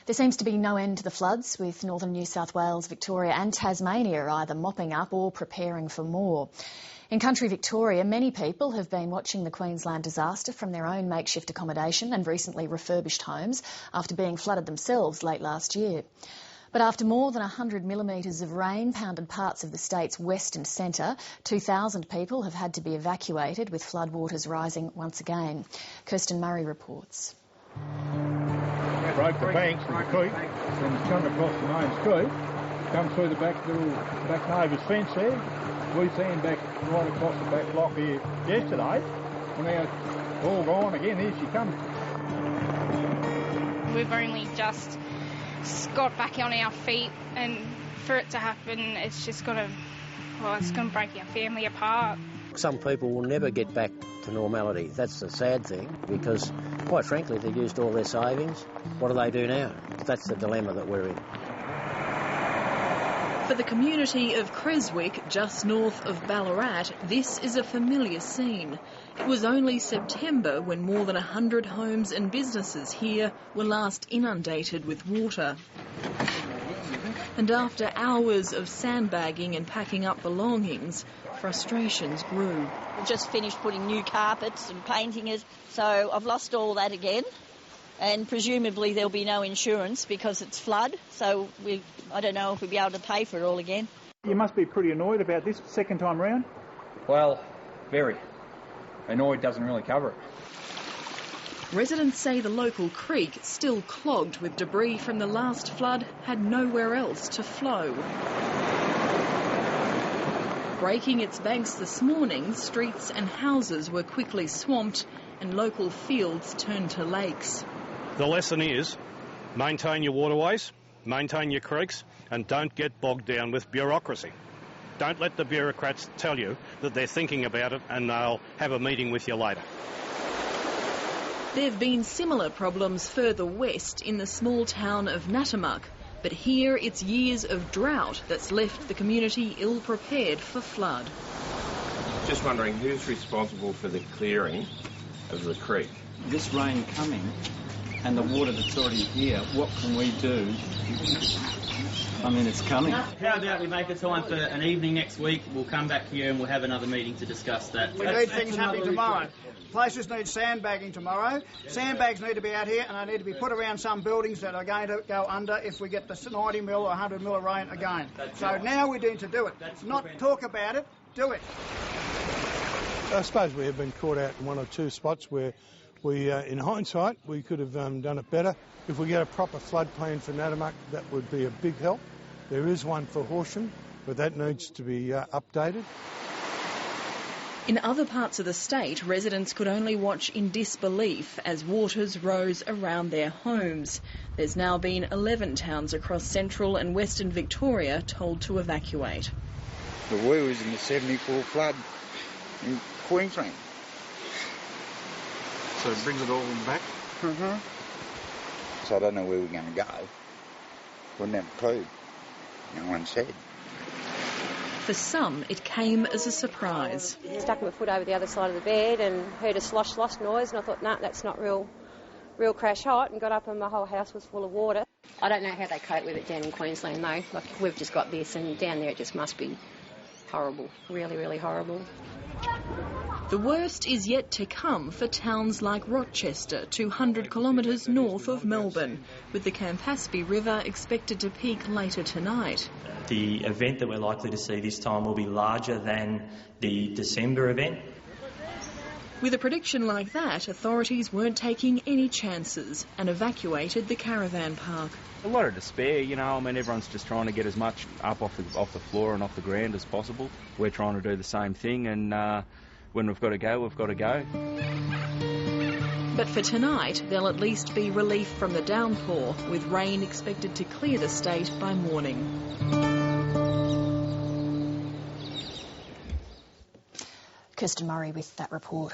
There seems to be no end to the floods, with northern New South Wales, Victoria and Tasmania either mopping up or preparing for more. In country Victoria, many people have been watching the Queensland disaster from their own makeshift accommodation and recently refurbished homes after being flooded themselves late last year. But after more than 100 millimetres of rain pounded parts of the state's west and centre, 2,000 people have had to be evacuated, with floodwaters rising once again. Kirstin Murray reports. Broke the banks of the creek and it's come across the main street, come through the back neighbour's fence there. We sandbagged right across the back block here yesterday, and now it's all gone again. Here she comes. We've only just got back on our feet, and for it to happen, it's just going to break our family apart. Some people will never get back to normality. That's the sad thing, because quite frankly they've used all their savings. What do they do now? That's the dilemma that we're in. For the community of CRESWICK, just north of Ballarat, this is a familiar scene. It was only September when more than 100 homes and businesses here were last inundated with water. And after hours of sandbagging and packing up belongings, frustrations grew. We've just finished putting new carpets and painting it, so I've lost all that again. And presumably there'll be no insurance because it's flood, so I don't know if we'll be able to pay for it all again. You must be pretty annoyed about this second time round? Well, very. Annoyed doesn't really cover it. Residents say the local creek, still clogged with debris from the last flood, had nowhere else to flow. Breaking its banks this morning, streets and houses were quickly swamped and local fields turned to lakes. The lesson is maintain your waterways, maintain your creeks, and don't get bogged down with bureaucracy. Don't let the bureaucrats tell you that they're thinking about it and they'll have a meeting with you later. There have been similar problems further west in the small town of Natimuck, but here it's years of drought that's left the community ill-prepared for flood. Just wondering who's responsible for the clearing of the creek? This rain coming and the water that's already here, what can we do? I mean, it's coming. How about we make a time for an evening next week? We'll come back here and we'll have another meeting to discuss that. We need things happening tomorrow. Places need sandbagging tomorrow. Sandbags need to be out here and they need to be put around some buildings that are going to go under if we get the 90 mil or 100 mil of rain again. So now we need to do it. Not talk about it, do it. I suppose we have been caught out in one or two spots where we, in hindsight, we could have done it better. If we get a proper flood plan for Natimuck, that would be a big help. There is one for Horsham, but that needs to be updated. In other parts of the state, residents could only watch in disbelief as waters rose around their homes. There's now been 11 towns across central and western Victoria told to evacuate. We was in the 74 flood in Queensland. So it brings it all back? Mm-hmm. So I don't know where we're going to go. Wouldn't have a clue. No one said. For some, it came as a surprise. Stuck my foot over the other side of the bed and heard a slosh noise, and I thought, nah, that's not real crash hot, and got up and my whole house was full of water. I don't know how they cope with it down in Queensland though. Like, we've just got this, and down there it just must be horrible, really, really horrible. The worst is yet to come for towns like Rochester, 200 kilometres north of Melbourne, with the Campaspe River expected to peak later tonight. The event that we're likely to see this time will be larger than the December event. With a prediction like that, authorities weren't taking any chances and evacuated the caravan park. A lot of despair, you know. I mean, everyone's just trying to get as much up off the floor and off the ground as possible. We're trying to do the same thing, and when we've got to go, we've got to go. But for tonight, there'll at least be relief from the downpour, with rain expected to clear the state by morning. Kirstin Murray with that report.